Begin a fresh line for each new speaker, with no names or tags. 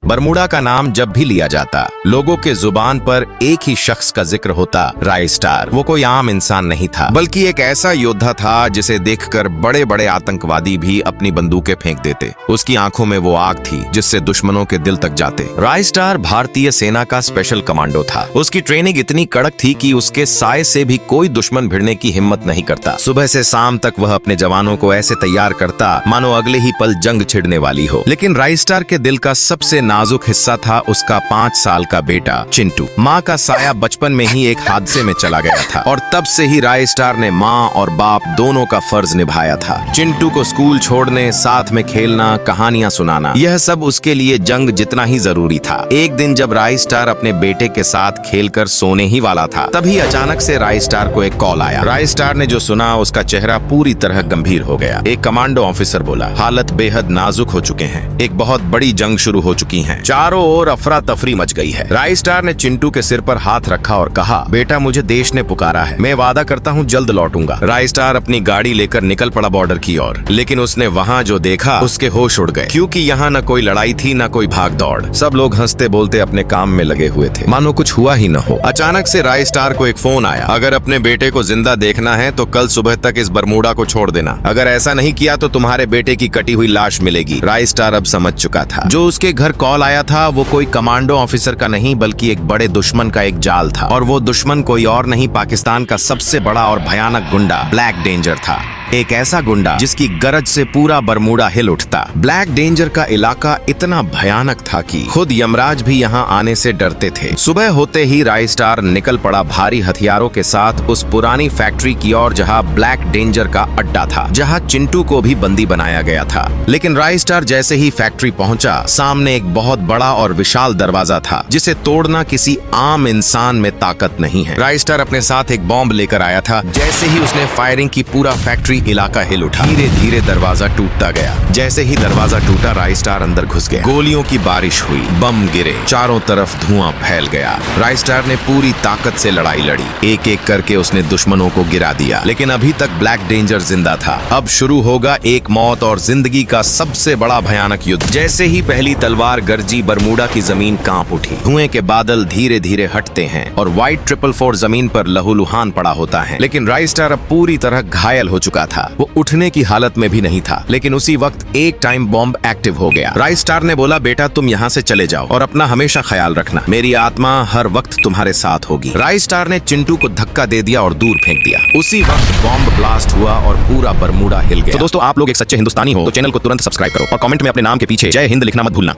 Bermuda का नाम जब भी लिया जाता, लोगों के जुबान पर एक ही शख्स का जिक्र होता, राय स्टार। वो कोई आम इंसान नहीं था, बल्कि एक ऐसा योद्धा था जिसे देखकर बड़े बड़े आतंकवादी भी अपनी बंदूकें फेंक देते। उसकी आंखों में वो आग थी जिससे दुश्मनों के दिल तक जाते। राय स्टार भारतीय सेना का स्पेशल कमांडो था। उसकी ट्रेनिंग इतनी कड़क थी कि उसके साए से भी कोई दुश्मन भिड़ने की हिम्मत नहीं करता। सुबह से शाम तक वह अपने जवानों को ऐसे तैयार करता मानो अगले ही पल जंग छिड़ने वाली हो। लेकिन राय स्टार के दिल का सबसे नाजुक हिस्सा था उसका 5 साल का बेटा चिंटू। माँ का साया बचपन में ही एक हादसे में चला गया था और तब से ही राय स्टार ने माँ और बाप दोनों का फर्ज निभाया था। चिंटू को स्कूल छोड़ने, साथ में खेलना, कहानियां सुनाना, यह सब उसके लिए जंग जितना ही जरूरी था। एक दिन जब राय स्टार अपने बेटे के साथ खेलकर सोने ही वाला था, तभी अचानक से राय स्टार को एक कॉल आया। राय स्टार ने जो सुना उसका चेहरा पूरी तरह गंभीर हो गया। एक कमांडो ऑफिसर बोला, हालत बेहद नाजुक हो चुके हैं, एक बहुत बड़ी जंग शुरू हो चुकी है, चारों ओर अफरा तफरी मच गई है। राय स्टार ने चिंटू के सिर पर हाथ रखा और कहा, बेटा मुझे देश ने पुकारा है, मैं वादा करता हूँ जल्द लौटूंगा। राय स्टार अपनी गाड़ी लेकर निकल पड़ा बॉर्डर की ओर, लेकिन उसने वहाँ जो देखा उसके होश उड़ गए, क्योंकि यहाँ न कोई लड़ाई थी न कोई भाग दौड़। सब लोग हंसते बोलते अपने काम में लगे हुए थे, मानो कुछ हुआ ही न हो। अचानक से राय स्टार को एक फोन आया, अगर अपने बेटे को जिंदा देखना है तो कल सुबह तक इस बरमूडा को छोड़ देना, अगर ऐसा नहीं किया तो तुम्हारे बेटे की कटी हुई लाश मिलेगी। राय स्टार अब समझ चुका था, जो उसके घर कॉल आया था वो कोई कमांडो ऑफिसर का नहीं बल्कि एक बड़े दुश्मन का एक जाल था, और वो दुश्मन कोई और नहीं, पाकिस्तान का सबसे बड़ा और भयानक गुंडा ब्लैक डेंजर था। एक ऐसा गुंडा जिसकी गरज से पूरा बरमूडा हिल उठता। ब्लैक डेंजर का इलाका इतना भयानक था कि खुद यमराज भी यहाँ आने से डरते थे। सुबह होते ही राय स्टार निकल पड़ा भारी हथियारों के साथ उस पुरानी फैक्ट्री की ओर जहाँ ब्लैक डेंजर का अड्डा था, जहाँ चिंटू को भी बंदी बनाया गया था। लेकिन राय स्टार जैसे ही फैक्ट्री पहुंचा, सामने एक बहुत बड़ा और विशाल दरवाजा था जिसे तोड़ना किसी आम इंसान में ताकत नहीं है। राय स्टार अपने साथ एक बॉम्ब लेकर आया था। जैसे ही उसने फायरिंग की, पूरा फैक्ट्री इलाका हिल उठा। धीरे धीरे दरवाजा टूटता गया। जैसे ही दरवाजा टूटा, राय स्टार अंदर घुस गया। गोलियों की बारिश हुई, बम गिरे, चारों तरफ धुआं फैल गया। राय स्टार ने पूरी ताकत से लड़ाई लड़ी, एक एक करके उसने दुश्मनों को गिरा दिया। लेकिन अभी तक ब्लैक डेंजर जिंदा था। अब शुरू होगा एक मौत और जिंदगी का सबसे बड़ा भयानक युद्ध। जैसे ही पहली तलवार गरजी, बरमूडा की जमीन कांप उठी। धुएं के बादल धीरे धीरे हटते हैं और व्हाइट 444 जमीन पर लहूलुहान पड़ा होता है। लेकिन राय स्टार अब पूरी तरह घायल हो चुका था। वो उठने की हालत में भी नहीं था। लेकिन उसी वक्त एक टाइम बॉम्ब एक्टिव हो गया। राय स्टार ने बोला, बेटा तुम यहाँ से चले जाओ और अपना हमेशा ख्याल रखना, मेरी आत्मा हर वक्त तुम्हारे साथ होगी। राय स्टार ने चिंटू को धक्का दे दिया और दूर फेंक दिया। उसी वक्त बॉम्ब ब्लास्ट हुआ और पूरा बरमूडा हिल गया। तो दोस्तों, आप लोग एक सच्चे हिंदुस्तानी हो तो चैनल को तुरंत सब्सक्राइब करो और कमेंट में अपने नाम के पीछे जय हिंद लिखना मत भूलना।